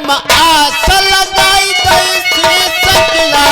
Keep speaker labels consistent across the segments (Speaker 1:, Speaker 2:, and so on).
Speaker 1: हम आस लगाई गई सकला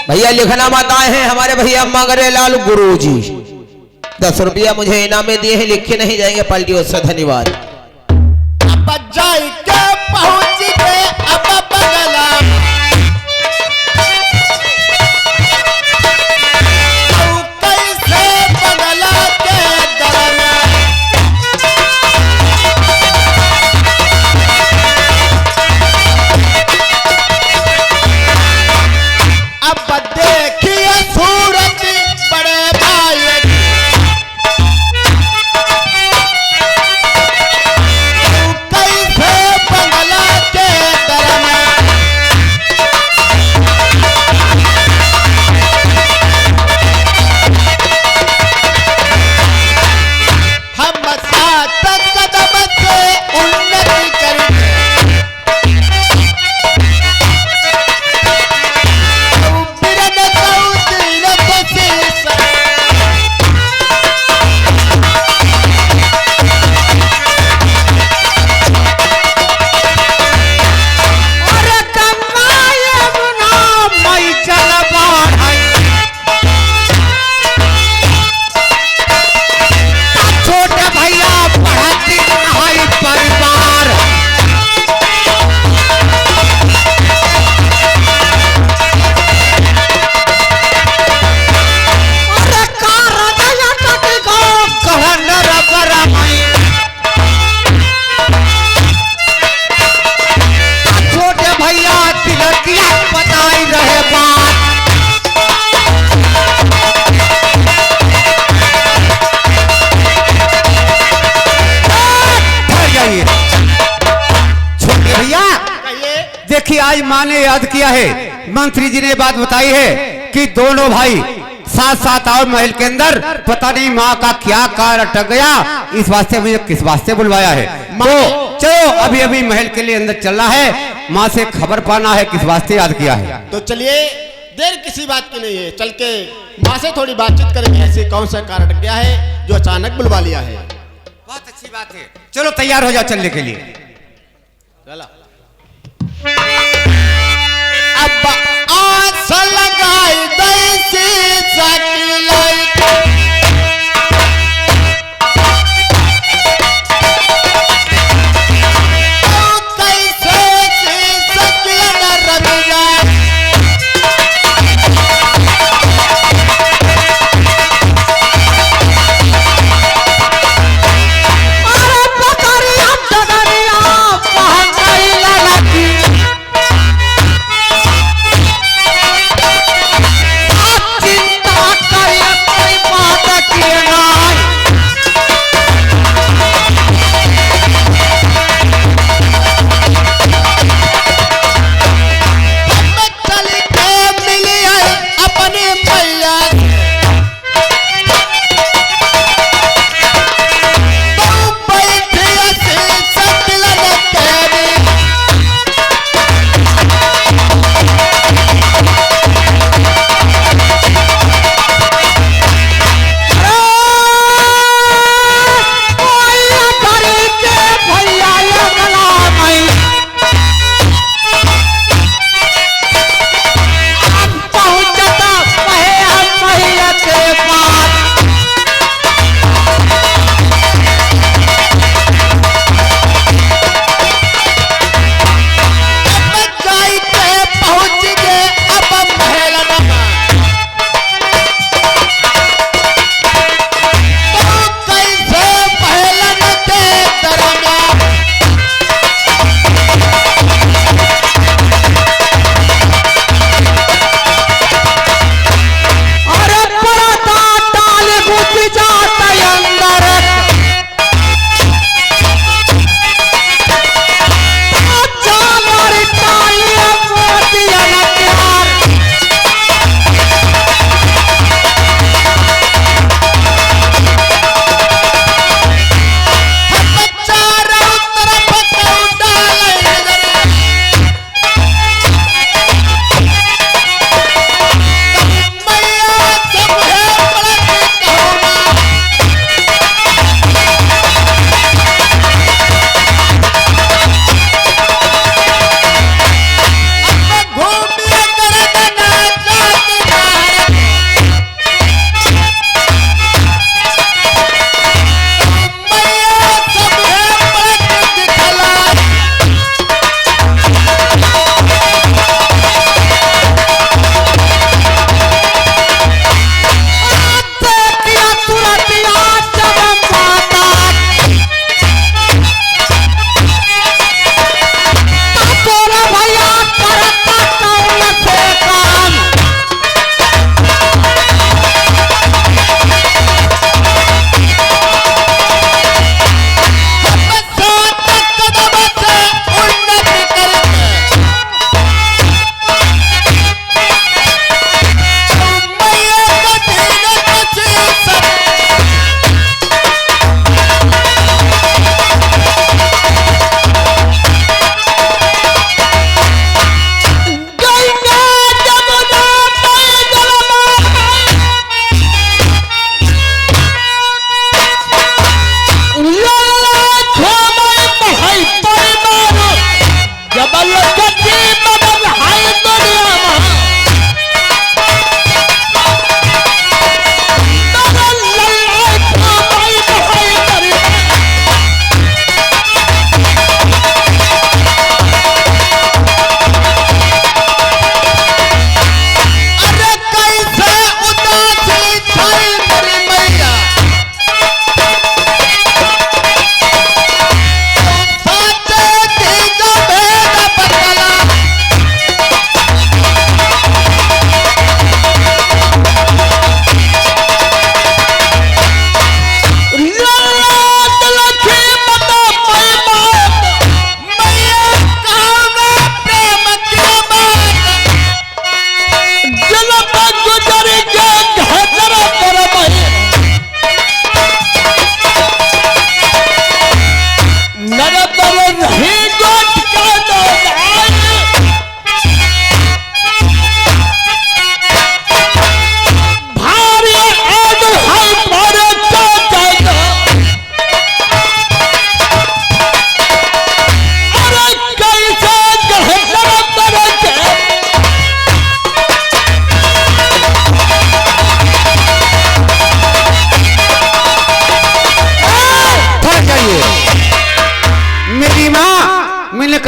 Speaker 2: भैया लिखना मत आए हैं हमारे भैया मंगरे लाल गुरुजी 10 रुपया मुझे इनाम में दिए हैं, लिखे नहीं जाएंगे पलटी उससे धन्यवाद।
Speaker 1: अब जाई के पहुंच गए अब बगला कैसे बगला के दरना अब देखिए सूरत बड़े भाई कैसे बंगला के दरना हम सात कदम से उन्नति करेंगे
Speaker 3: देखिए आज माँ ने याद किया है, मंत्री जी ने बात बताई है कि दोनों भाई साथ साथ और महल के अंदर पता नहीं माँ का क्या कार अटक गया, इस वास्ते मुझे किस वास्ते बुलवाया है। तो चलो अभी अभी महल के लिए अंदर चलना है, माँ से खबर पाना है किस वास्ते याद किया है।
Speaker 1: तो चलिए देर किसी बात की नहीं है, चल के माँ से थोड़ी बातचीत करेंगे ऐसे कौन सा कार अटक गया है जो अचानक बुलवा लिया है।
Speaker 3: बहुत अच्छी बात है, चलो तैयार हो जाओ चलने के लिए।
Speaker 1: चला अब आस लगाई दैसी सकलाई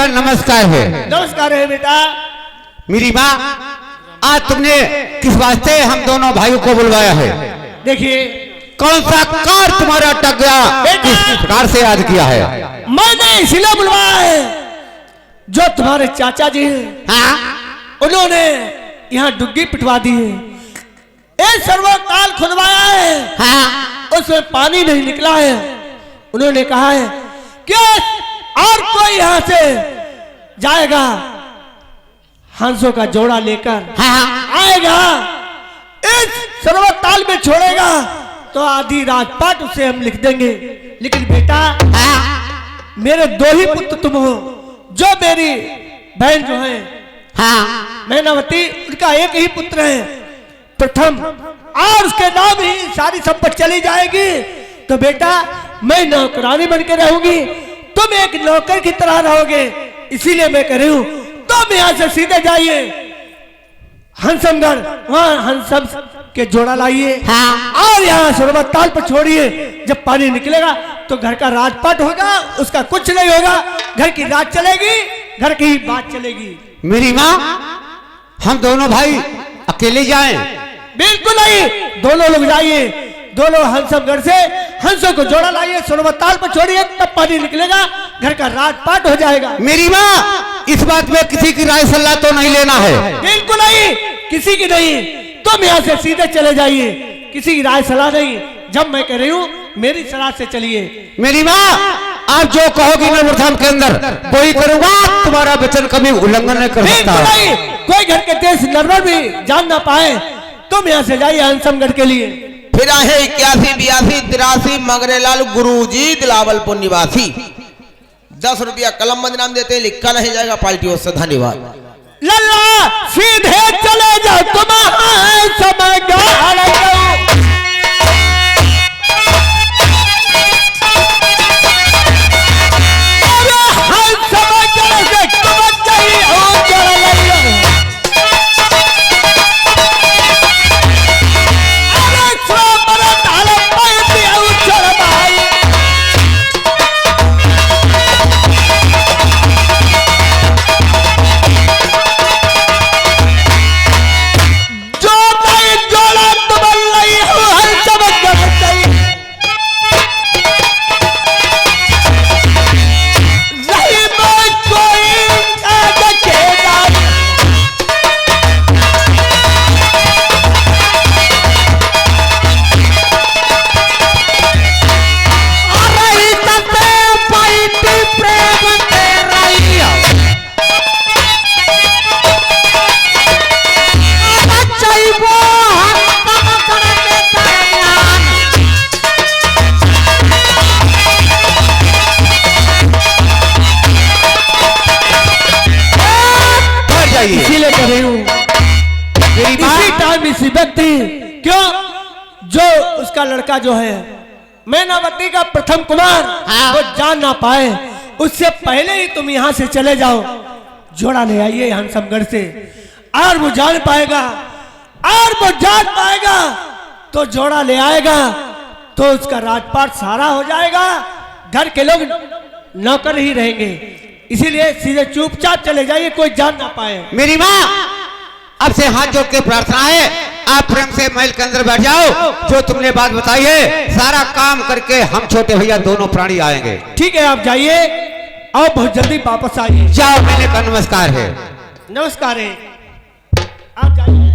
Speaker 3: का नमस्कार है।
Speaker 4: नमस्कार है बेटा।
Speaker 3: मेरी माँ, आज तुमने किस वास्ते हम दोनों भाइयों को बुलवाया है?
Speaker 4: देखिए,
Speaker 3: कौन सा कार तुम्हारा अटक गया, किस प्रकार से याद किया है?
Speaker 4: मैंने इसलिए बुलवाया है, जो तुम्हारे चाचा जी हैं,
Speaker 3: हाँ?
Speaker 4: उन्होंने यहाँ डुग्गी पिटवा दी है। एक सर्वकाल खुदवाया है,
Speaker 3: हाँ?
Speaker 4: उसमें पानी नहीं निकला है। उन्होंने कहा है कि और कोई यहाँ से जाएगा हंसों का जोड़ा लेकर,
Speaker 3: हाँ?
Speaker 4: आएगा इस सर्वताल में छोड़ेगा तो आधी राजपाट उसे हम लिख देंगे। लेकिन बेटा,
Speaker 3: हाँ?
Speaker 4: मेरे दो ही पुत्र तुम हो, जो मेरी बहन जो है,
Speaker 3: हाँ?
Speaker 4: मैनावती, उनका एक ही पुत्र है प्रथम, और उसके नाम ही सारी संपत्ति चली जाएगी। तो बेटा, मैं नौकरानी बन के रहूंगी, तुम एक नौकर की तरह रहोगे। इसीलिए मैं कह रही हूं, तुम यहाँ से सीधे जाइए हंसमगढ़, वहां हंसम के जोड़ा लाइए,
Speaker 3: हाँ?
Speaker 4: और यहाँ सरबत ताल पर छोड़िए। जब पानी निकलेगा तो घर का राजपाट होगा, उसका कुछ नहीं होगा, घर की राज चलेगी, घर की ही बात चलेगी।
Speaker 3: मेरी माँ, हम दोनों भाई अकेले जाएं?
Speaker 4: बिल्कुल नहीं, दोनों लोग जाइए। दोनों हंसमगढ़ से हंसों को जोड़ा लाइए, सोनवताल पर छोड़िए, तब पानी निकलेगा, घर का राजपाट हो जाएगा।
Speaker 3: मेरी माँ, इस बात में किसी की राय सलाह तो नहीं लेना है?
Speaker 4: बिल्कुल नहीं, किसी की नहीं। तुम यहाँ से सीधे चले जाइए, किसी की राय सलाह नहीं। जब मैं कह रही हूँ, मेरी सलाह से चलिए।
Speaker 3: मेरी माँ, आप जो कहोगी मैं प्रथम के अंदर वही करूंगा, तुम्हारा वचन कभी उल्लंघन नहीं कर सकता।
Speaker 4: बिल्कुल नहीं, कोई घर के देश नरवर भी जान ना पाए। तुम यहाँ से जाइए हंसमगढ़ के लिए।
Speaker 2: फिर आहे 81 82 83 मगरेलाल गुरुजी दिलावलपुर निवासी। 10 रुपया कलम बंद नाम देते हैं, लिखा नहीं जाएगा पार्टी ओर से। धन्यवाद।
Speaker 4: लल्ला सीधे चले जाओ, तुम्हारे समय इसीलिए कर रही हूँ, इसी टाइम इसी व्यक्ति, क्यों, जो उसका लड़का जो है मैनावती का प्रथम कुमार, वो जान ना पाए, उससे पहले ही तुम यहाँ से चले जाओ, जोड़ा ले आइए हंसमगढ़ से, और वो जान पाएगा, और वो जान पाएगा तो जोड़ा ले आएगा, तो उसका राजपाट सारा हो जाएगा, घर के लोग नौकर ही रहेंगे। इसीलिए सीधे चुपचाप चले जाइए, कोई जान ना पाए।
Speaker 3: मेरी माँ, अब से हाथ जोड़ के प्रार्थना है, आप प्रेम से महल के अंदर बैठ जाओ। जो तुमने बात बताई है, सारा काम करके हम छोटे भैया दोनों प्राणी आएंगे।
Speaker 4: ठीक है, आप जाइए और बहुत जल्दी वापस आइए।
Speaker 3: जाओ, मैंने का नमस्कार है।
Speaker 4: नमस्कार है, आप जाइए,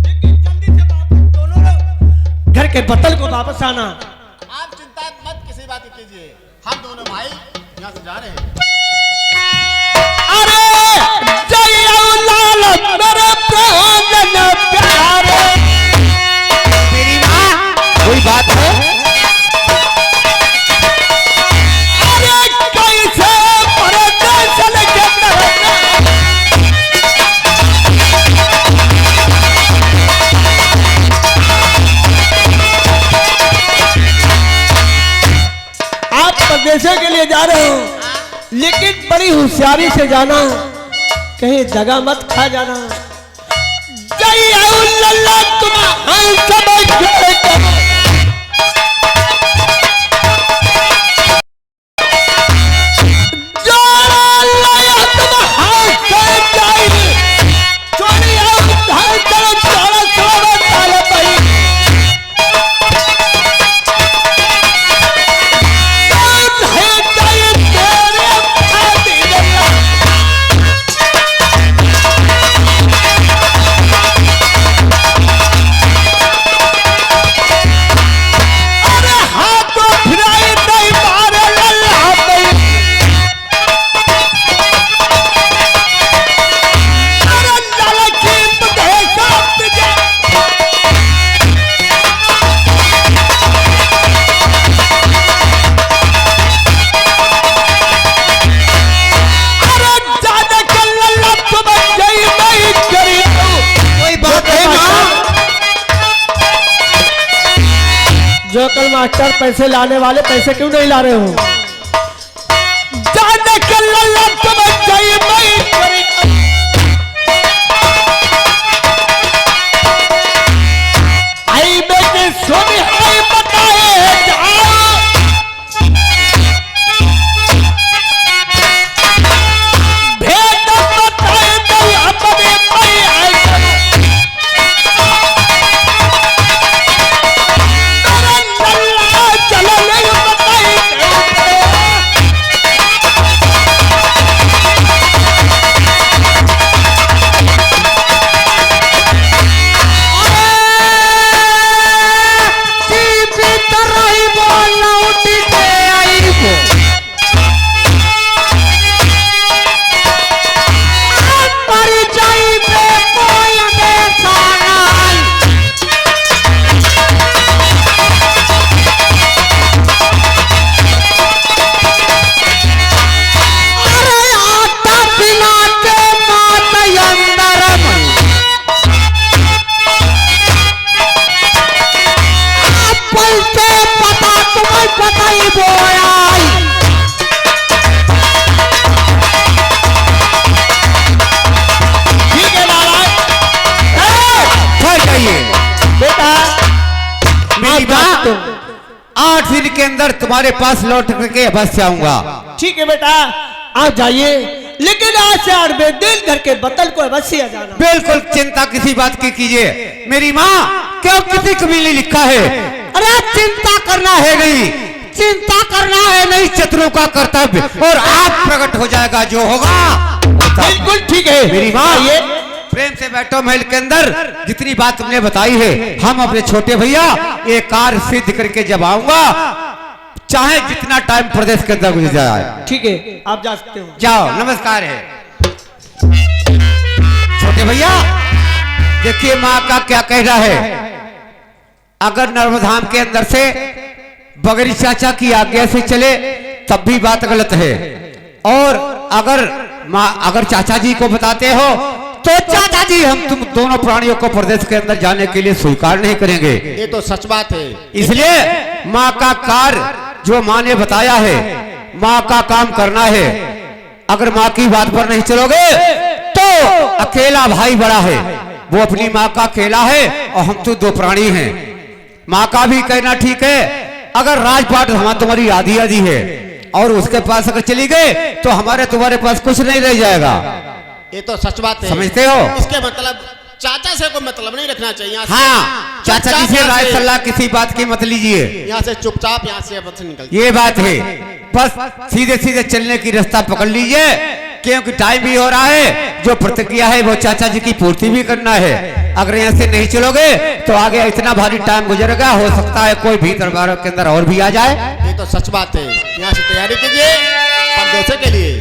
Speaker 4: लेकिन जल्दी से वापस दोनों लोग घर के बतल को वापस आना।
Speaker 1: आप चिंता मत किसी बात की कीजिए, हम दोनों भाई यहाँ से जा रहे हैं।
Speaker 4: अरे जय लाल मेरे प्राण प्यारे।
Speaker 3: मेरी माँ, कोई बात है?
Speaker 4: अरे कैसे परदेस लेके आप परदेशों के लिए जा रहे हो, लेकिन बड़ी होशियारी से जाना, कहीं जगह मत खा जाना। जय अल्लाह तुम्हारे सब जोड़ा लाया जो कल मास्टर पैसे लाने वाले पैसे क्यों नहीं ला रहे हो? जाने के लल्ला समझ जाइए आई बेटे सोनी आई बताए भेद बताए नहीं अपने भाई आई चलो नहीं बताए
Speaker 3: के अंदर तुम्हारे पास लौट करके अवश्य आऊंगा।
Speaker 4: ठीक है बेटा, आप जाइए, लेकिन आज से 8 बजे दिन घर के बतल को अवश्य आ जाना।
Speaker 3: बिल्कुल चिंता किसी बात की कीजिए। मेरी माँ क्यों किसी कमीने लिखा है? अरे चिंता करना है नहीं, चिंता करना है नहीं, शत्रु का कर्तव्य और आप प्रकट हो जाएगा जो होगा।
Speaker 4: बिल्कुल ठीक है
Speaker 3: मेरी माँ, ये प्रेम से बैठो महल के अंदर। जितनी बात तुमने बताई है हम अपने छोटे भैया ये कार्य सिद्ध करके जब आऊंगा, चाहे जितना टाइम प्रदेश के अंदर गुजर जाए।
Speaker 4: ठीक है, आप जा सकते हो।
Speaker 3: जाओ, नमस्कार है। छोटे भैया देखिए माँ का क्या कहना है। अगर नर्मधाम के अंदर से बगैर चाचा की आज्ञा से चले तब भी बात गलत है, और अगर चाचा जी को बताते हो तो चाचा जी हम तुम दोनों प्राणियों को प्रदेश के अंदर जाने के लिए स्वीकार नहीं करेंगे।
Speaker 1: ये तो सच बात है।
Speaker 3: इसलिए माँ का कार्य जो माँ ने बताया है, माँ का काम करना है। अगर माँ की बात पर नहीं चलोगे तो अकेला भाई बड़ा है, वो अपनी माँ का अकेला है और हम तो 2 प्राणी हैं। माँ का भी कहना ठीक है। अगर राजपाट तुम्हारी आधी आधी है और उसके पास अगर चली गए तो हमारे तुम्हारे पास कुछ नहीं रह जाएगा।
Speaker 1: ये तो सच बात है।
Speaker 3: समझते हो?
Speaker 1: इसके मतलब चाचा से कोई मतलब नहीं रखना चाहिए।
Speaker 3: हाँ, चाचा जी से राय सलाह किसी बात की मत लीजिए।
Speaker 1: यहाँ से चुपचाप यहाँ से निकल,
Speaker 3: ये बात है। बस सीधे सीधे चलने की रास्ता पकड़ लीजिए, क्योंकि टाइम भी हो रहा है। जो प्रतिज्ञा है वो चाचा जी की पूर्ति भी करना है। अगर यहाँ से नहीं चलोगे तो आगे इतना भारी टाइम गुजरेगा, हो सकता है कोई भी दरबार के अंदर और भी आ जाए।
Speaker 1: ये तो सच बात है। यहाँ से तैयारी कीजिए परदेश के लिए।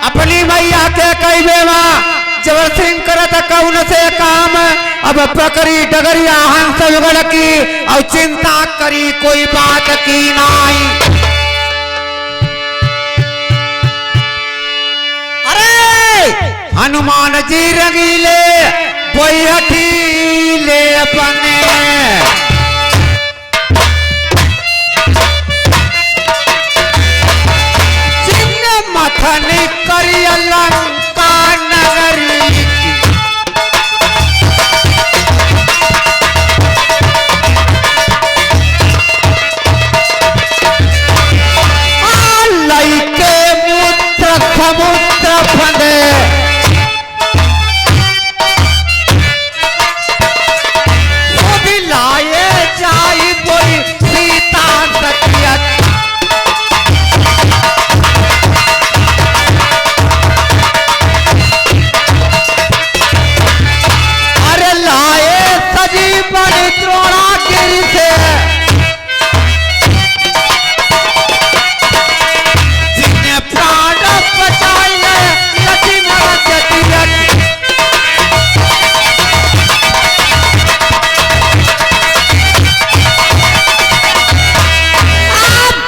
Speaker 3: अपनी मैया के कई बेवा जबर सिंह करत कौन से काम, अब पकड़ी डगरिया हंस युगल की और चिंता करी कोई बात की नहीं। अरे हनुमान जी रंगीले कोई हठीले अपने, मथन करी लंका नगरी की। लइके मूत्र समुद्र फंदे, वो भी लाए जाई कोई सीता सतिया। द्रोणागिरी से जिन्हें प्राण बचाए लक्ष्मण जतिरथ।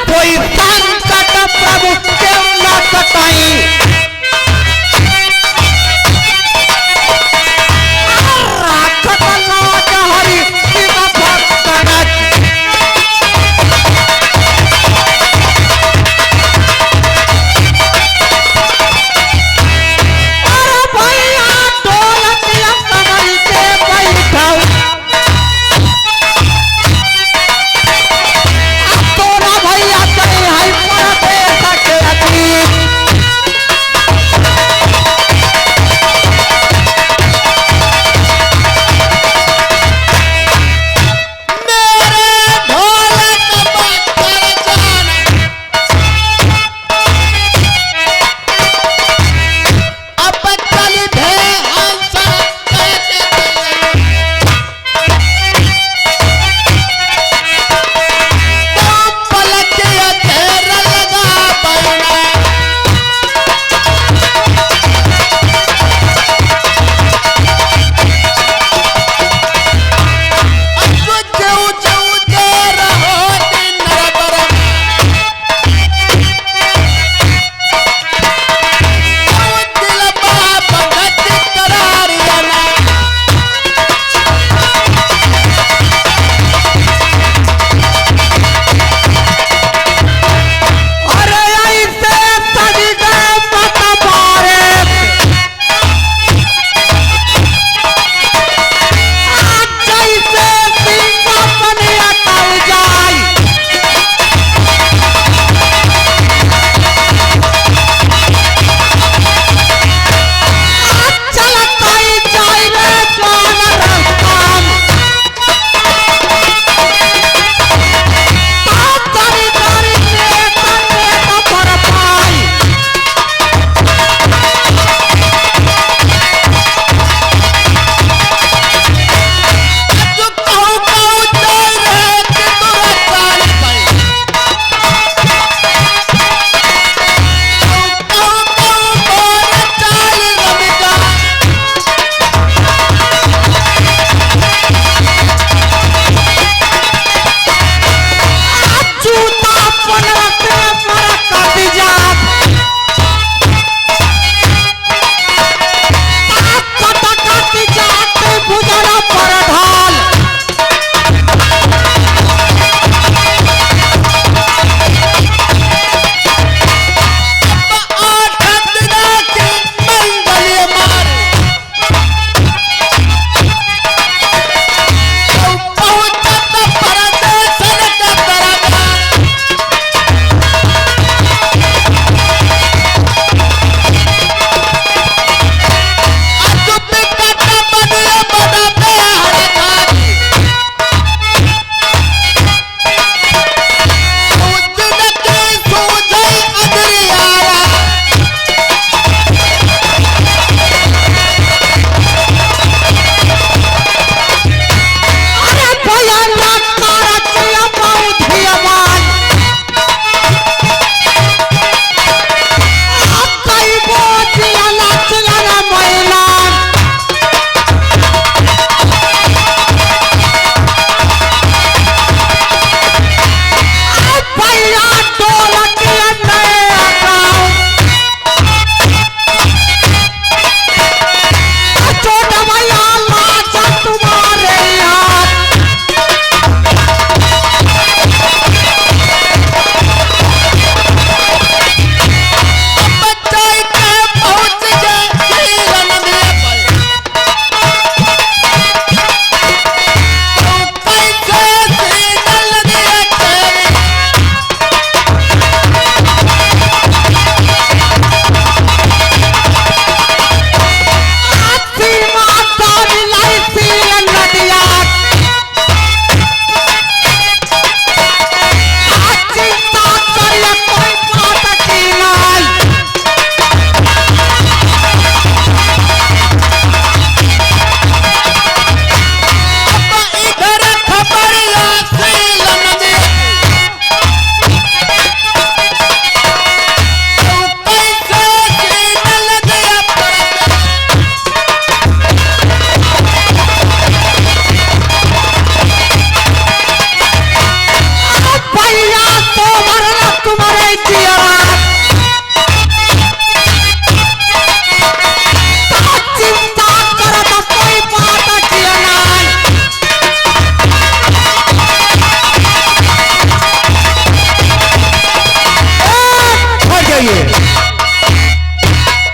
Speaker 3: कोई संकट प्रभु क्यों न कटाई, राखत लाज हरि जरा पर ढाल।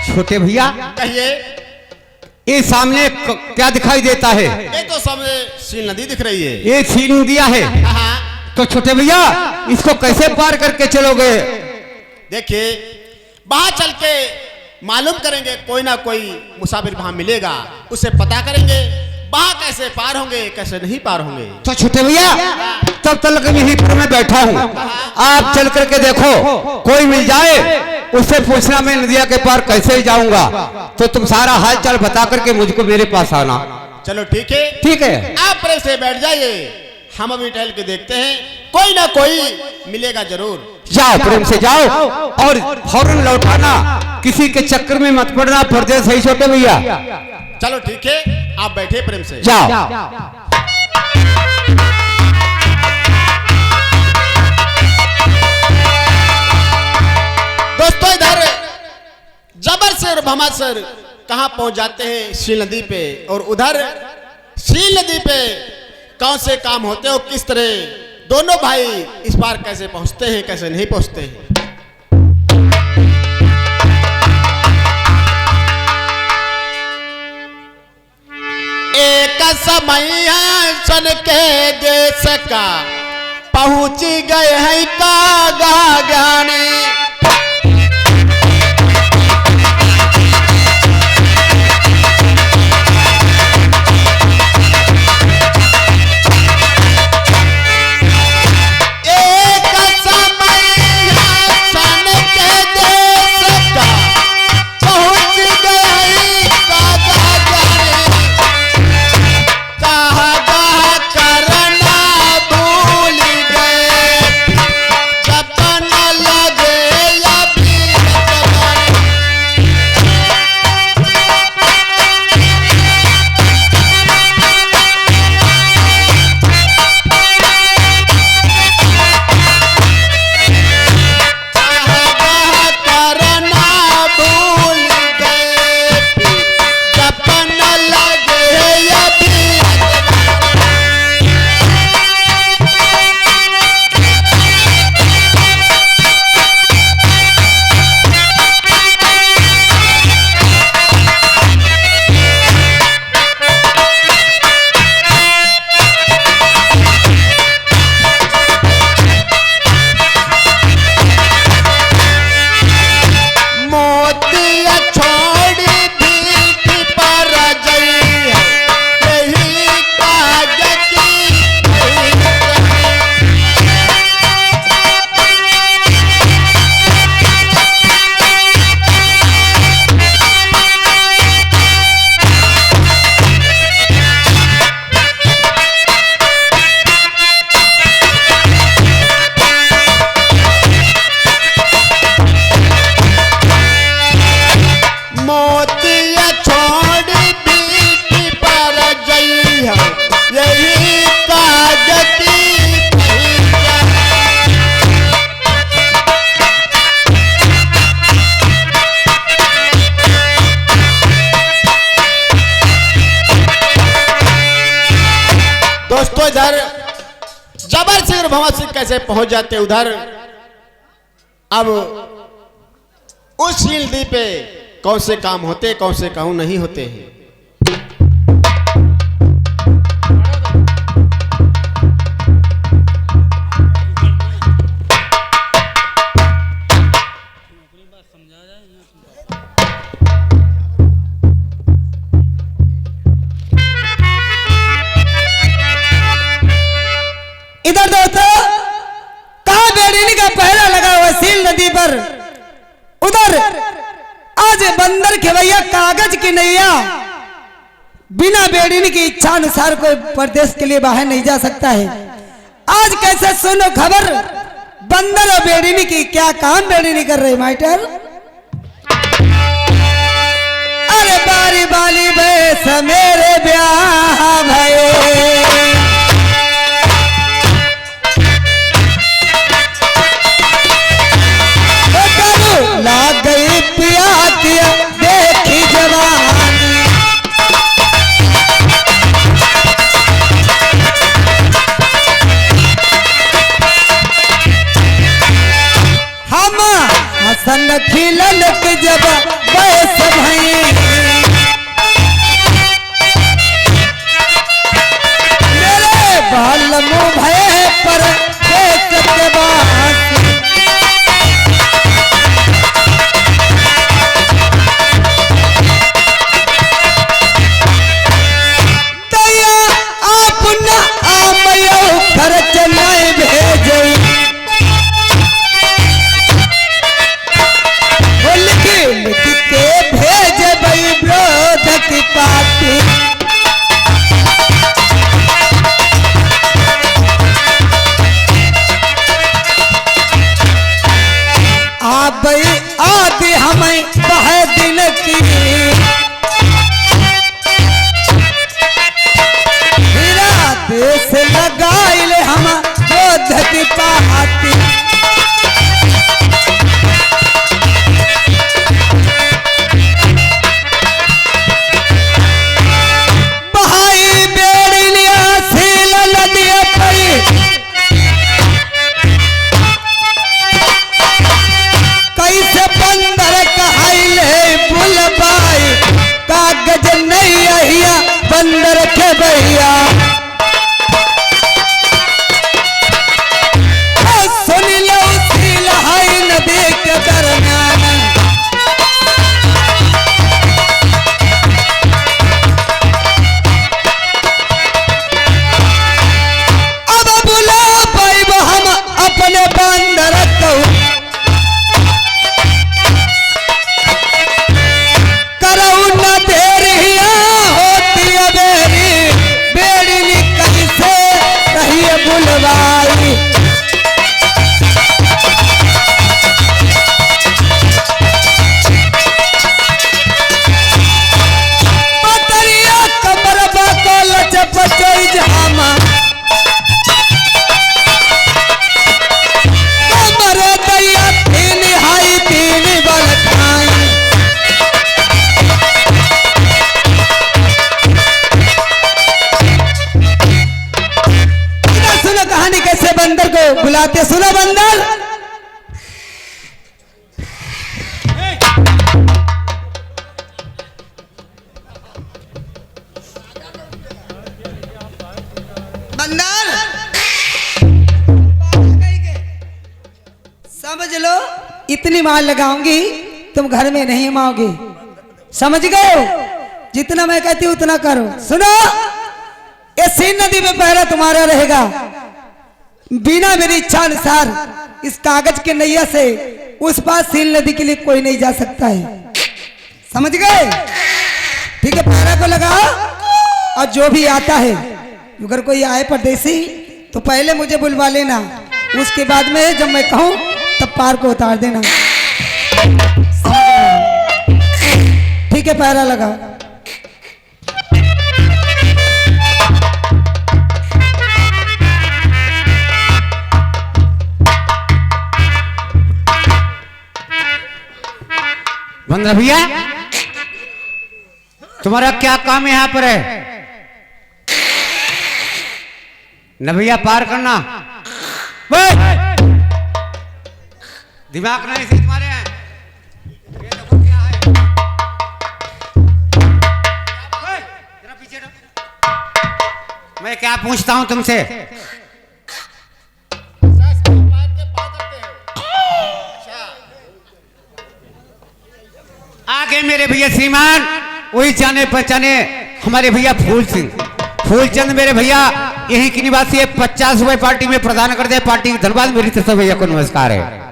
Speaker 3: छोटे भैया
Speaker 1: कहिए।
Speaker 3: ये सामने क्या दिखाई देता है?
Speaker 1: ये तो सामने सील नदी दिख रही है।
Speaker 3: ये सील नदिया है।
Speaker 1: हाँ।
Speaker 3: तो छोटे भैया इसको कैसे पार करके चलोगे?
Speaker 1: देखिए वहां चल के मालूम करेंगे, कोई ना कोई मुसाफिर वहां मिलेगा, उससे पता करेंगे वहां कैसे पार होंगे कैसे नहीं पार होंगे।
Speaker 3: तो छोटे भैया तब तक मैं यहीं पर मैं बैठा हूँ, आप चल करके देखो, कोई मिल जाए उससे पूछना मैं नदिया के पार कैसे जाऊंगा, तो तुम सारा हाल चाल बता करके मुझको मेरे पास आना।
Speaker 1: चलो ठीक है।
Speaker 3: ठीक है,
Speaker 1: आप प्रेम से बैठ जाइए, हम अभी टहल के देखते हैं, कोई ना कोई मिलेगा जरूर।
Speaker 3: जाओ प्रेम से जाओ और फौरन लौटाना, किसी के चक्कर में मत पड़ना, परदेश है छोटे भैया।
Speaker 1: चलो ठीक है, आप बैठे प्रेम से।
Speaker 3: जाओ।
Speaker 1: दोस्तों इधर जबर से और भमा सर कहां पहुंच जाते हैं? सील नदी पे। और उधर सील नदी पे कौन से काम होते हो, किस तरह दोनों भाई इस पार कैसे पहुंचते हैं कैसे नहीं पहुंचते हैं। एक समय सन के देश का पहुंच गए हैं का गाने, करना भूल गए, सपना लगे दोस्तों इधर जबर सिंह और भंवर सिंह कैसे पहुंच जाते उधर। अब उस शील नदी पे कौन से काम होते, कौन से काम नहीं होते हैं।
Speaker 5: इधर दोस्तों कहा बेड़ीनी का पहरा लगा हुआ सील नदी पर, उधर आज बंदर खेवैया कागज की नैया बिना बेड़ीनी की इच्छा अनुसार कोई प्रदेश के लिए बाहर नहीं जा सकता है। आज कैसे सुनो खबर बंदर और बेड़ीनी की, क्या काम बेड़ीनी कर रहे मास्टर। अरे बारी बाली बैस मेरे ब्याह भये, लाग गई पिया किया देखी जवानी। हम हसन खिलन के जब बैस भई, मेरे बाल मुँह भय पर देख के बासी। खर्च नहीं भेजे लिख के भेजे भाई विरोध की पार्टी। आप भाई आदि हमें बह दिन की देश लगाइल हम क्रोध की पाती। बहाई बेड़ी लिया सील नदिया पई, कैसे बंदर कहाइले बुलबाई, कागज नहीं अहिया बंदर के भैया। बुलाते सुनो बंदर। बंदर समझ लो इतनी मार लगाऊंगी तुम घर में नहीं माओगे, समझ गए। जितना मैं कहती हूँ उतना करो। सुनो ये सीन नदी में पहरा तुम्हारा रहेगा, बिना मेरी इच्छा अनुसार इस कागज के नैया से उस पार सील नदी के लिए कोई नहीं जा सकता है, समझ गए। ठीक है पहरा को लगाओ और जो भी आता है अगर कोई आए परदेसी तो पहले मुझे बुलवा लेना, उसके बाद में जब मैं कहूं तब पार को उतार देना। ठीक है पहरा लगाओ।
Speaker 3: बंदर भैया तुम्हारा क्या काम यहाँ पर है? न भैया पार करना। दिमाग नहीं सही तुम्हारे हैं। ये देखो क्या है। जरा पीछे रहो। मैं क्या पूछता हूं तुमसे? आगे मेरे भैया श्रीमान वही जाने पहचाने हमारे भैया फूल सिंह फूलचंद मेरे भैया यही की निवासी है। 50 रुपए पार्टी में प्रदान कर दे। पार्टी की धन्यवाद। मेरी तरफ से भैया को नमस्कार है।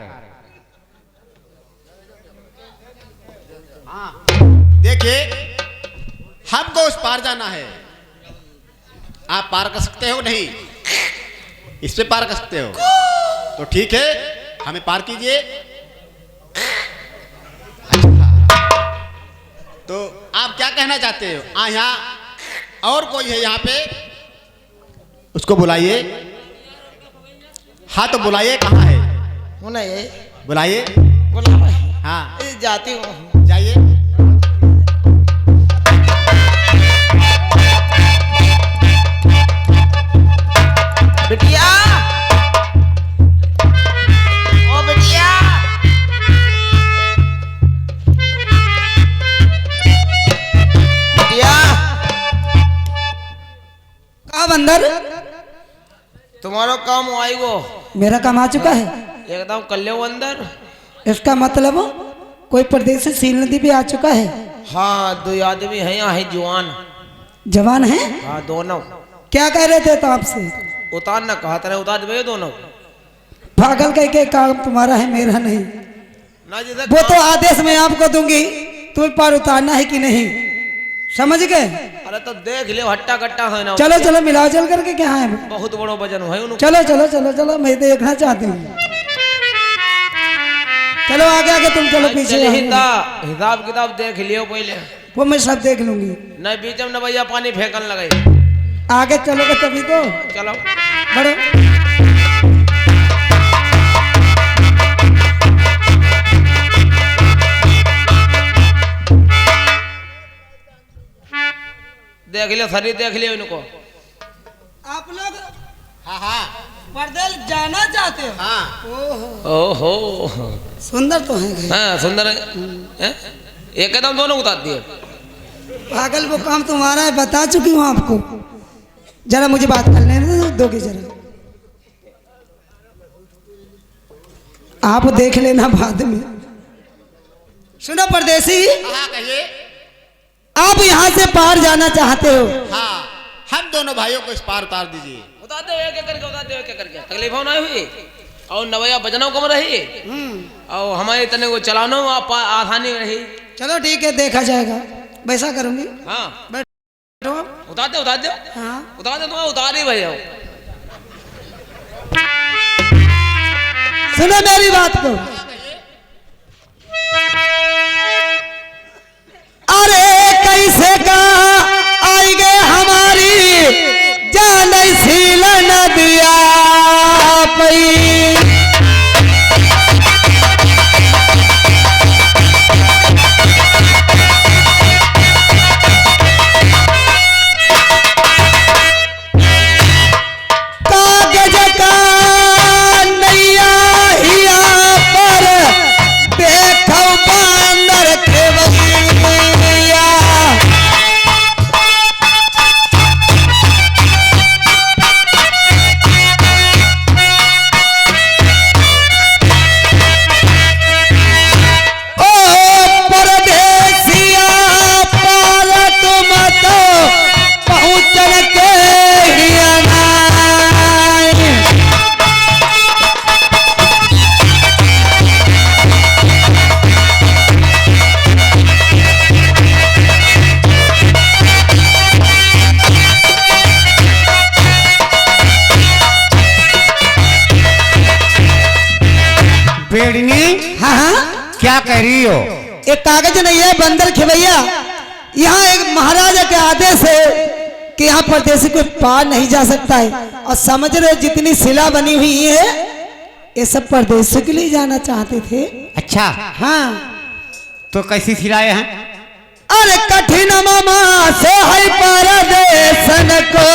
Speaker 1: देखिए हमको उस पार जाना है। आप पार कर सकते हो? नहीं, इस पे पार कर सकते हो तो ठीक है, हमें पार कीजिए। तो आप क्या कहना चाहते हो? यहाँ और कोई है यहाँ पे, उसको बुलाइए। हाँ तो बुलाइए। कहाँ है?
Speaker 2: नहीं
Speaker 1: बुलाइए।
Speaker 2: बोला भाई,
Speaker 1: हाँ
Speaker 2: जाती हूँ।
Speaker 1: जाइए।
Speaker 2: बिटिया, ओ बिटिया, बिटिया,
Speaker 5: कहा बंदर?
Speaker 2: तुम्हारो काम आई वो
Speaker 5: मेरा काम आ चुका है।
Speaker 2: एकदम कल्ले अंदर।
Speaker 5: इसका मतलब कोई प्रदेश से सील नदी पे आ चुका है।
Speaker 2: हाँ, 2 आदमी है यहाँ है जवान।
Speaker 5: जवान है?
Speaker 2: हाँ दोनों।
Speaker 5: क्या कह रहे थे तो आपसे?
Speaker 2: उतार ना कहा तेरे, उतार दे दोनों।
Speaker 5: पागल कह के काम तुम्हारा है, मेरा नहीं।
Speaker 2: ना जैसे
Speaker 5: वो तो आदेश मैं आपको दूंगी, तुम्हें पार उतारना है कि नहीं, समझ गए?
Speaker 2: अरे तो देख ले, हट्टा कट्टा है ना।
Speaker 5: चलो चलो मिलाओ चल करके। क्या है?
Speaker 2: बहुत बड़ो वजन है उनको।
Speaker 5: चलो चलो चलो चलो, मैं देखना चाहती हूँ। चलो आगे आगे तुम चलो पीछे।
Speaker 2: हिसाब किताब देख लियो पहले।
Speaker 5: वो मैं सब देख लूंगी।
Speaker 2: नहीं बीच में न भैया पानी फेंकन लगे।
Speaker 5: आगे चलोगे तभी तो।
Speaker 2: चलो
Speaker 5: बढ़ो।
Speaker 2: देख लियो, शरीर देख लियो इनको।
Speaker 5: आप लोग
Speaker 1: हाँ हाँ
Speaker 5: बरदेल जाना चाहते हो?
Speaker 1: हाँ।
Speaker 2: ओहो,
Speaker 5: सुंदर तो है।
Speaker 2: हाँ सुंदर है। एकदम दोनों उतार दिए।
Speaker 5: पागल, वो काम तुम्हारा है, बता चुकी हूँ आपको। जरा मुझे बात करने दोगे जरा? आप देख लेना बाद में। सुनो परदेसी,
Speaker 1: हाँ कहिए।
Speaker 5: आप यहाँ से पार जाना चाहते हो?
Speaker 1: हाँ, हम दोनों भाइयों को इस पार उतार दीजिए।
Speaker 2: उतार दो एक एक करके, उतार दो एक एक करके। तकलीफ नहीं हुई और नवैया बजनों कम रही और हमारे तने को चलाना आसानी रही।
Speaker 5: चलो ठीक है, देखा जाएगा, वैसा करूंगी।
Speaker 2: हाँ
Speaker 5: बैठो।
Speaker 2: उतार दो, उतार दो।
Speaker 5: हाँ
Speaker 2: उतार दो, तुम्हारा उतार ही भैया।
Speaker 5: सुनो मेरी बात को। अरे कैसे का आई गए हमारी जान सील नदिया पई। कागज का नैया हिया पर देखो बांदर खेवैया। ओ परदेसिया पार तुम तो पहुँचन के हिया नाई।
Speaker 3: बेड़नी
Speaker 5: हाँ हाँ,
Speaker 3: क्या कह रही हो?
Speaker 5: एक कागज नहीं है बंदर खेवैया। यहाँ एक महाराजा के आदेश है कि यहाँ परदेसी कोई पार नहीं जा सकता है। और समझ रहे हो जितनी शिला बनी हुई है ये सब परदेसी के लिए जाना चाहते थे।
Speaker 3: अच्छा,
Speaker 5: हाँ।
Speaker 3: तो कैसी सिलाए हैं?
Speaker 5: अरे कठिन मामा से है परदेशन को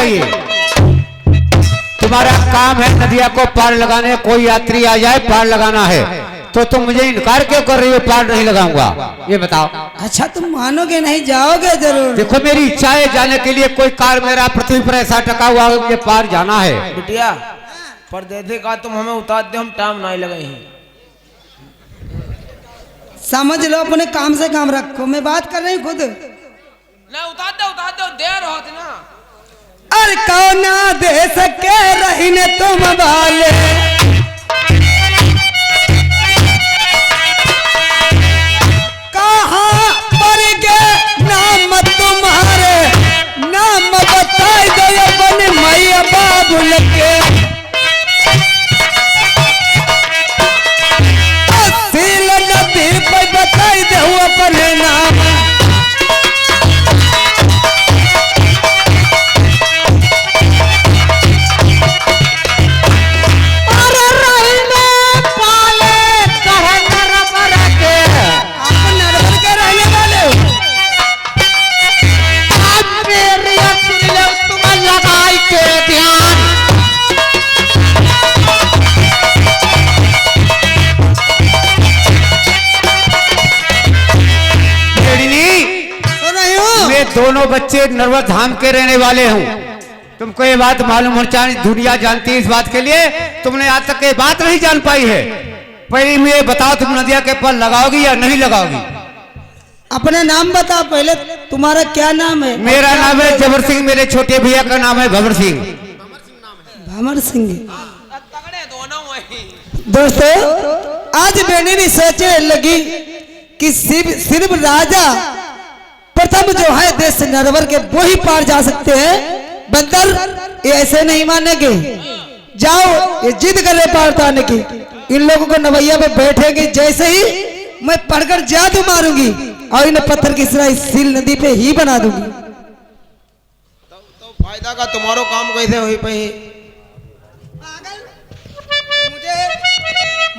Speaker 3: जाइए। तुम्हारा काम है नदिया को पार लगाने, कोई यात्री आ जाए पार लगाना है, तो तुम मुझे इनकार क्यों कर रही हो? पार नहीं लगाऊंगा, ये बताओ।
Speaker 5: अच्छा तुम मानोगे नहीं, जाओगे जरूर।
Speaker 3: देखो मेरी इच्छा है जाने के लिए, कोई कार मेरा पृथ्वी पर ऐसा टका हुआ है, मुझे पार जाना है।
Speaker 2: बिटिया परदेसी का तुम हमें उतार दे, हम टाइम नहीं लगाई हैं।
Speaker 5: समझ लो, अपने काम से काम रखो, मैं बात कर रही हूँ खुद।
Speaker 2: ना उतार दो देर होती ना।
Speaker 5: अरे कौना देश के रहीने तुम वाले, कहाँ पर गए नाम तुम्हारे, नाम बताई दो अपन मैया बाबुल के। सील नदी पे बताई दो अपने नाम।
Speaker 3: दोनों बच्चे नर्मदा धाम के रहने वाले हूँ। तुमको ये बात मालूम होनी चाहिए, दुनिया जानती है इस बात के लिए, तुमने आज तक ये बात नहीं जान पाई है। पहले मुझे बताओ, तुम नदिया के पार लगाओगी या नहीं लगाओगी?
Speaker 5: अपना नाम बताओ पहले, तुम्हारा क्या नाम है?
Speaker 3: मेरा नाम है जबर सिंह, मेरे छोटे भैया का नाम है भंवर सिंह।
Speaker 5: भंवर सिंह।
Speaker 2: दोनों
Speaker 5: दोस्तों आज बेनी ने सोचने लगी कि सिर्फ राजा प्रथम जो है देश नरवर के वो ही पार जा सकते हैं। बंदर ये ऐसे नहीं मानेंगे, जाओ ये जिद कर रहे पार पाने की। इन लोगों को नवैया पे बैठेंगे, जैसे ही मैं पढ़कर जादू मारूंगी और इन्हें पत्थर की सिराई सील नदी पे ही बना दूंगी।
Speaker 2: तो फायदा का तुम्हारो काम कैसे हुई पे?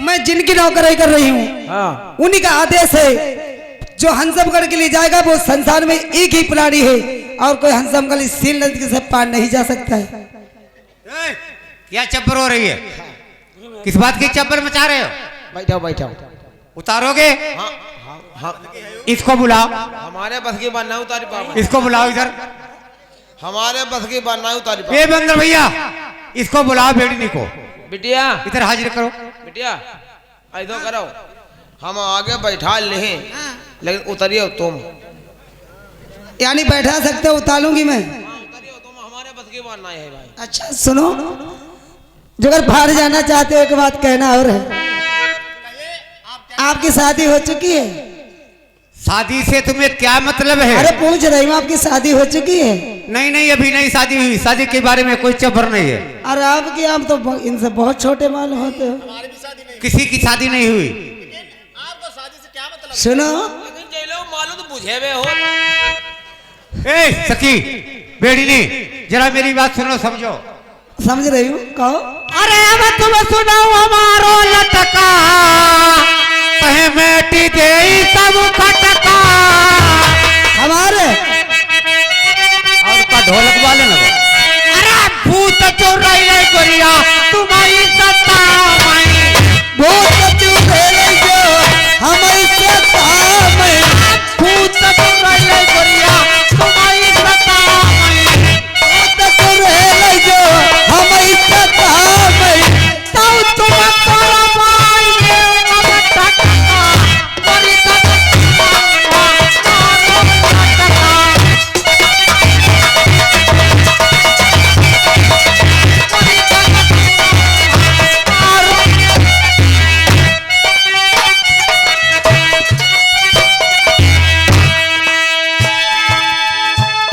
Speaker 5: मैं जिनकी नौकरी कर रही हूँ,
Speaker 2: हाँ।
Speaker 5: उन्हीं का आदेश है। जो हंसमगढ़ के लिए जाएगा वो संसार में एक ही प्राणी है, और कोई हंसमगढ़ इस सील नदी से पार नहीं जा सकता है।
Speaker 3: क्या चब्बर हो रही है? किस बात की चब्बर मचा रहे हो?
Speaker 2: बैठाओ बैठाओ।
Speaker 3: उतारोगे?
Speaker 2: हाँ हाँ हाँ।
Speaker 3: इसको बुलाओ।
Speaker 2: हमारे बस की बात ना उतारी पापा।
Speaker 3: इसको बुलाओ इधर।
Speaker 2: हमारे बस की बात ना उतारी पापा।
Speaker 3: ये बंदर भैया, इसको बुलाओ बेड़नी को।
Speaker 2: बिटिया
Speaker 3: इधर हाजिर करो।
Speaker 2: बिटिया ऐसा करो, हम आगे बैठा ले, लेकिन उतरियो तुम।
Speaker 5: यानी बैठा सकते हो, उतारूंगी मैं।
Speaker 2: उतरियो तुम, हमारे बस की बात ना है भाई।
Speaker 5: अच्छा सुनो, जो अगर बाहर जाना चाहते हो एक बात कहना और है, आपकी शादी हो चुकी है?
Speaker 3: शादी से तुम्हें क्या मतलब है?
Speaker 5: अरे पूछ रही हूँ, आपकी शादी हो चुकी है?
Speaker 3: नहीं नहीं, अभी नहीं शादी हुई, शादी के बारे में कोई चबर नहीं है।
Speaker 5: अरे आपकी आप तो इनसे बहुत छोटे मालूम होते हो।
Speaker 3: किसी की शादी नहीं हुई।
Speaker 5: सुनो,
Speaker 2: लेकिन जे लोग मालूम तो बुझे हुए हो।
Speaker 3: ए सखी बेड़नी, जरा मेरी बात सुनो, समझो।
Speaker 5: समझ रही हूँ, कहो।
Speaker 3: अरे अब तुम सुनाओ हमारो लटका, कहे बेटी दे सब खटका।
Speaker 5: हमारे
Speaker 3: और का ढोलक वाले ना। अरे भूत चोर रही गोरिया तुम्हारी सत्ता में,
Speaker 5: भूत चुप रही जो हमारी सत्ता में,
Speaker 3: भूत चोर रही गोरिया तुम्हारी सत्ता में,
Speaker 5: भूत चुप रही जो हमारी सत्ता में।
Speaker 3: तो तुम करो भाई अब टटका, गोरी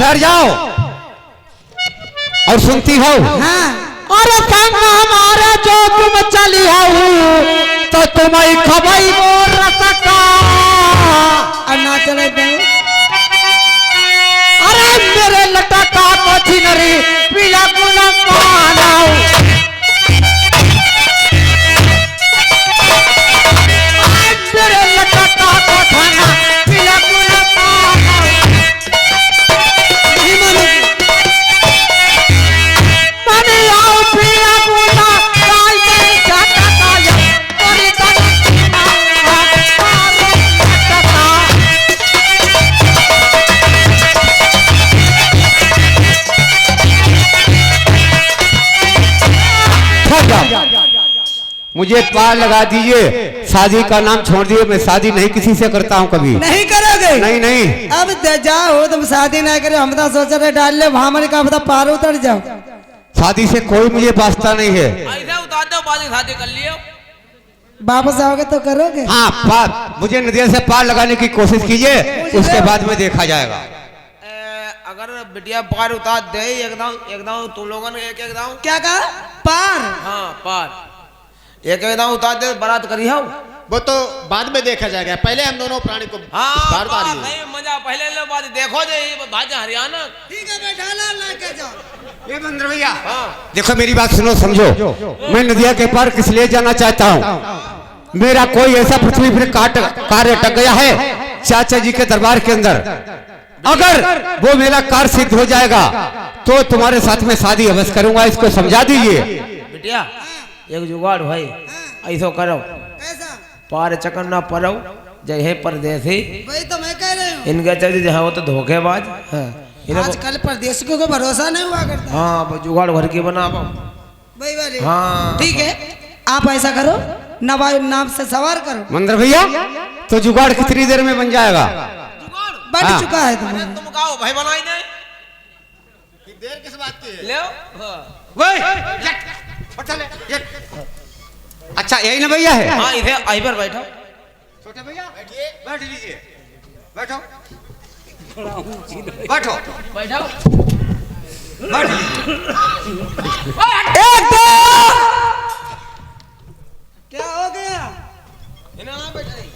Speaker 3: डर जाओ और सुनती हो।
Speaker 5: हाँ,
Speaker 3: और संग हमारे जो तुम चली हो, तो तुम्हारी खबई मोर रसका।
Speaker 5: और ना चले तो
Speaker 3: अरे मेरे लटका को छिनरी पीला गुना मानो, मेरे लटका को थाना पीला गुना मानो।
Speaker 5: नहीं मानोगे?
Speaker 3: मुझे पार लगा दीजिए, शादी का नाम छोड़ दिए, मैं शादी नहीं किसी से करता हूँ कभी।
Speaker 5: नहीं करोगे?
Speaker 3: नहीं नहीं।
Speaker 5: अब जाओ, तुम शादी नहीं करे, हम तो सोच रहे डाल ले वहां, मैंने कहा बता पार उतर जाओ।
Speaker 3: शादी से कोई मुझे वास्ता नहीं है।
Speaker 2: ऐसा उतार दो, बाद में शादी कर लियो।
Speaker 5: वापस आओगे तो करोगे?
Speaker 3: हाँ, पार मुझे नदिया से पार लगाने की कोशिश कीजिए, उसके बाद में देखा जाएगा।
Speaker 2: अगर बिटिया पार उतार दे एकदम तुम लोगों ने एक दाव।
Speaker 5: क्या कहा? पार?
Speaker 2: हाँ पार एक दाव उतार दे, बारात करी हो।
Speaker 1: वो तो बाद में देखा जाएगा, पहले हम दोनों प्राणी को
Speaker 2: हाँ
Speaker 1: पार उतारिए।
Speaker 2: नहीं मजा पहले लो, बाद देखो जे भाजा हरियाणा।
Speaker 5: ठीक है, बैठा ला लेके जाओ।
Speaker 3: ये बंदर भैया,
Speaker 2: हाँ
Speaker 3: देखो मेरी बात सुनो, समझो। मैं नदिया के पार किस लिए जाना चाहता हूँ? मेरा कोई ऐसा पृथ्वी पर कार्य अटक गया है चाचा जी के दरबार के अंदर। अगर वो मेरा कार्य सिद्ध हो जाएगा तो तुम्हारे साथ में शादी अवश्य करूंगा, इसको समझा दीजिए।
Speaker 2: बिटिया एक जुगाड़ भाई, ऐसा करो,
Speaker 5: कैसा?
Speaker 2: पार चक्कर ना पड़ो, जय है परदेसी।
Speaker 5: वही तो मैं कह रही हूँ।
Speaker 2: इनके चलते जहाँ हो तो धोखेबाज। हाँ
Speaker 5: आजकल परदेशियों को भरोसा नहीं हुआ करता।
Speaker 2: हाँ वो जुगाड़ भर के बना
Speaker 5: वही वाली।
Speaker 2: हाँ
Speaker 5: ठीक है, आप ऐसा करो, नवाब नाम से सवार करो।
Speaker 3: मंदर भैया, तो जुगाड़ कितनी देर में बन जाएगा?
Speaker 5: बन
Speaker 3: हाँ।
Speaker 5: चुका है तुम्हारा।
Speaker 2: तुम कहो भाई बनाई दे,
Speaker 1: देर किस बात की है?
Speaker 2: ले
Speaker 3: अच्छा यही ना भैया है?
Speaker 2: हाँ इधर आई पर बैठो।
Speaker 3: छोटे भैया बैठिए, बैठ लीजिए, बैठो बैठो
Speaker 2: बैठो।
Speaker 5: एक दो। क्या हो गया?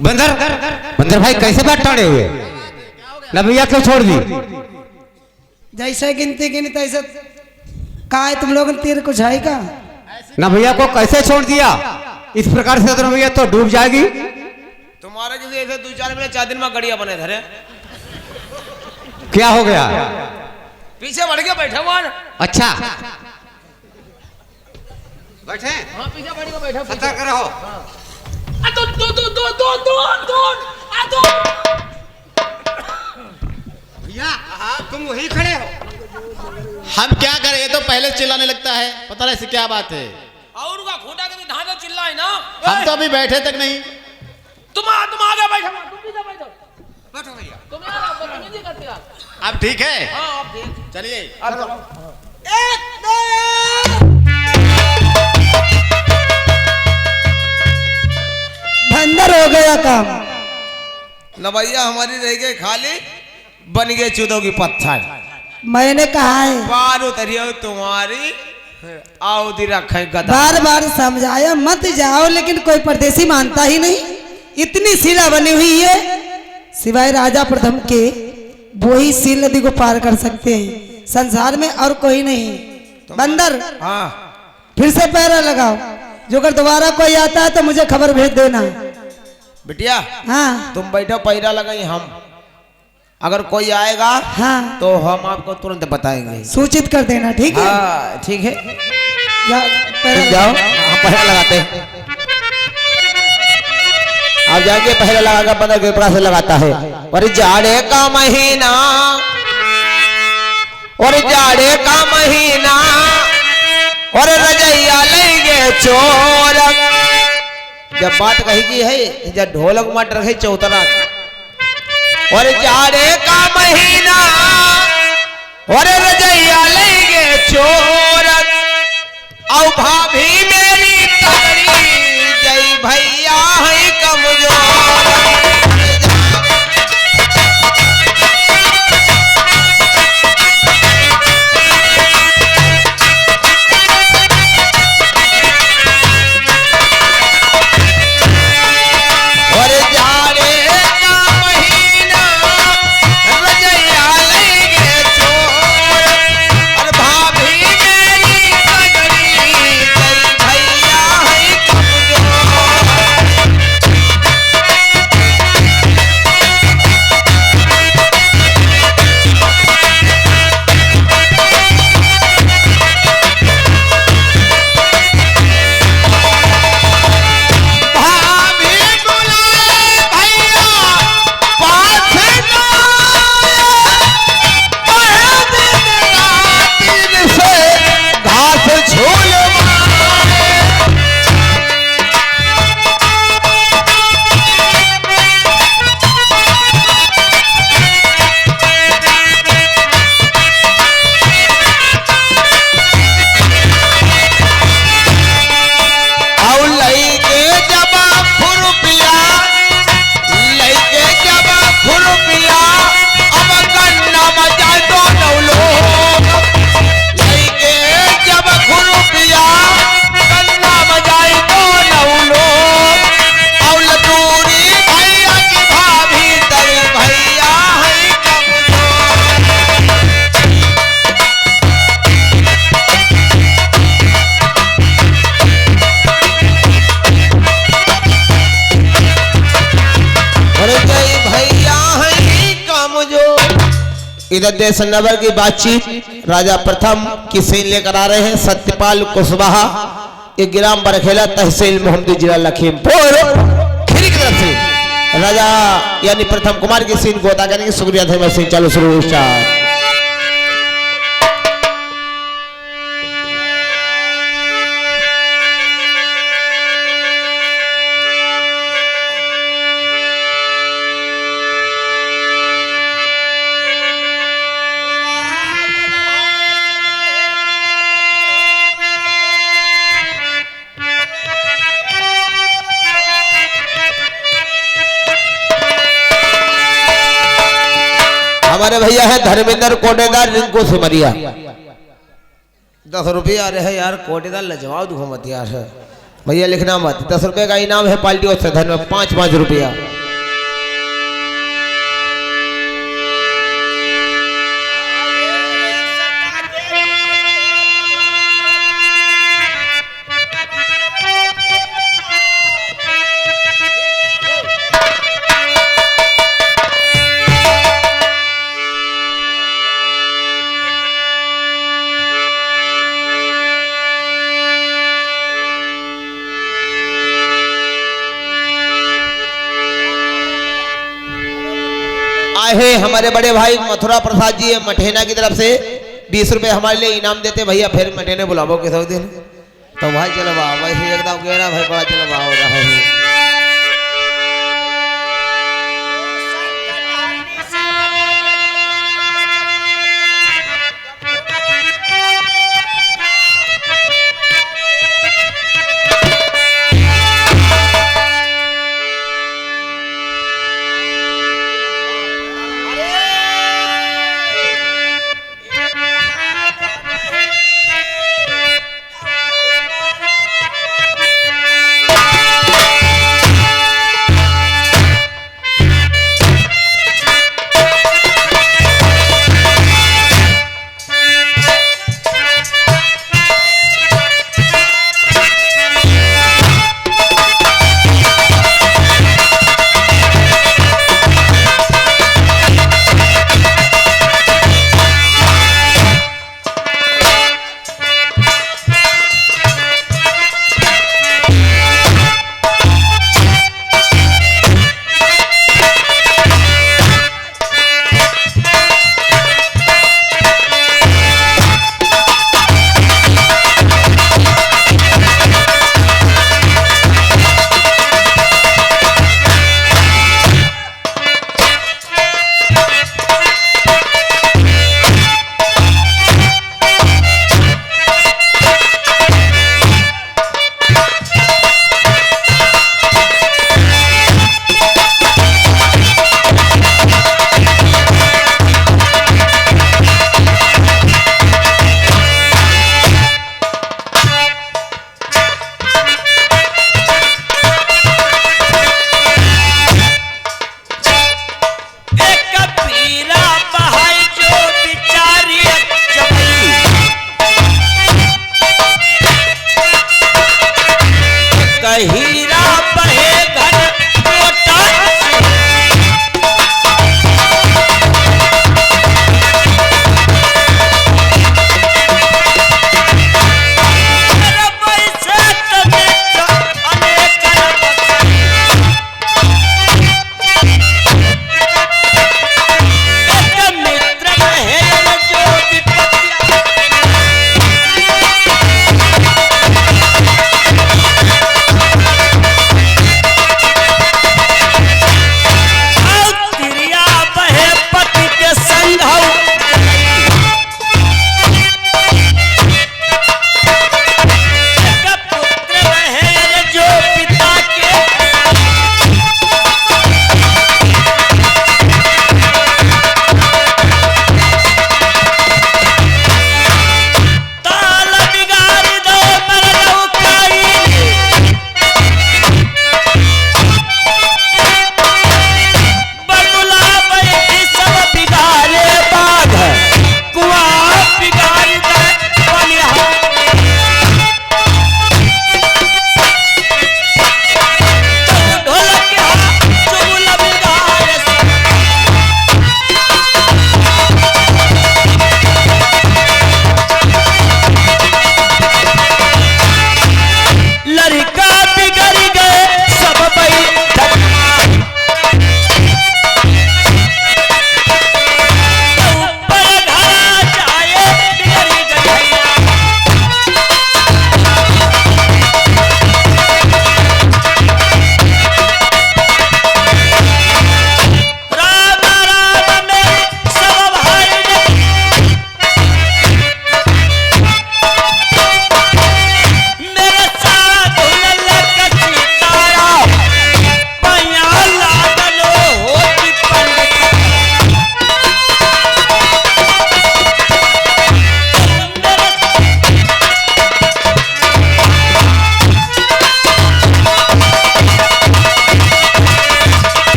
Speaker 3: बंदर बंदर भाई कैसे बात टाड़े हुए ना भैया, क्यों छोड़ दी?
Speaker 5: जैसे गिनती गिनी तैसे कहा है तुम लोगों ने, तीर कुछ है का?
Speaker 3: ना भैया को कैसे छोड़ दिया? इस प्रकार से तो भैया तो डूब जाएगी।
Speaker 2: तुम्हारे जैसे ऐसे 2-4 महीने 4 दिन में गड़िया बने धरे।
Speaker 3: क्या हो गया?
Speaker 2: पीछे बढ़ के बैठा हुआ ना।
Speaker 3: अच्छा बैठे,
Speaker 2: हाँ पीछे बढ़ के बैठा।
Speaker 3: सतर्क रहो। भैया तुम वहीं खड़े हो।
Speaker 1: हम क्या करें, ये तो पहले चिल्लाने लगता है, पता नहीं ऐसी क्या बात है।
Speaker 2: और उनका खूंटा के ढां तो चिल्लाए ना।
Speaker 1: हम तो अभी बैठे तक नहीं।
Speaker 2: तुम आगे बैठो, तुम पीछे बैठो।
Speaker 3: बैठो भैया।
Speaker 2: तुम यार बदतमीजी करते यार।
Speaker 1: अब ठीक है,
Speaker 2: हाँ अब देख।
Speaker 1: चलिए।
Speaker 5: एक दो। बंदर हो गया काम।
Speaker 2: नवैया हमारी रह गई खाली, बन गए चूदों की पत्थर।
Speaker 5: मैंने कहा है
Speaker 2: बार उतरियो तुम्हारी, आओ दी रखे गदा।
Speaker 5: बार बार समझाया मत जाओ, लेकिन कोई परदेसी मानता ही नहीं। इतनी शिला बनी हुई है, सिवाय राजा प्रथम के वो ही सील नदी को पार कर सकते हैं, संसार में और कोई नहीं। बंदर
Speaker 2: हाँ
Speaker 5: फिर से पैरा लगाओ, जो अगर दोबारा कोई आता है तो मुझे खबर भेज देना।
Speaker 2: बिटिया
Speaker 5: हाँ
Speaker 2: तुम बैठो, पैरा लगाई हम, अगर कोई आएगा
Speaker 5: हाँ
Speaker 2: तो हम आपको तुरंत बताएंगे।
Speaker 5: सूचित कर देना, ठीक है?
Speaker 2: हाँ ठीक है,
Speaker 5: जाओ, पैरा
Speaker 2: तुम जाओ, हम पहला लगाते हैं। आप जाके पहले लगाकर बंदर कृपा से लगाता है। और जाड़े का महीना, और जाड़े का महीना, और रजैया लेंगे चोर। जब बात कही की है, जब ढोलक मट रखे चौतरा। और जाड़े का महीना, और रजैया लेंगे चोर। औ भाभी मेरी तगड़ी, जय भैया है कमजोर। और जाड़े का महीना, रजैया लेंगे चोर। और भाभी मेरी तगड़ी, जय भैया है कमजोर। इधर देश नगर की बातचीत राजा प्रथम की सीन लेकर आ रहे हैं सत्यपाल कुशवाहा, ये ग्राम बरखेला तहसील मोहम्मदी जिला लखीमपुर खीरी की तरफ से राजा यानी प्रथम कुमार की सीन को अदा करेंगे। शुक्रिया धन्यवाद। सीन चालू शुरू स्टार्ट। हमारे भैया है धर्मेंद्र कोटेदार रिंकू सिमरिया। 10 रुपया आ रहे हैं यार, कोटेदार लजवाब दुखो मत यार भैया, लिखना मत। 10 रुपए का इनाम है पार्टी और से धन्यवाद। 5-5 रुपया। है हमारे बड़े भाई मथुरा प्रसाद जी मठेना की तरफ से 20 रुपए हमारे लिए इनाम देते भैया। फिर मठेने बुलावो किस दिन तो भाई चलो भाई एकदम कह रहा भाई बड़ा चलो भाई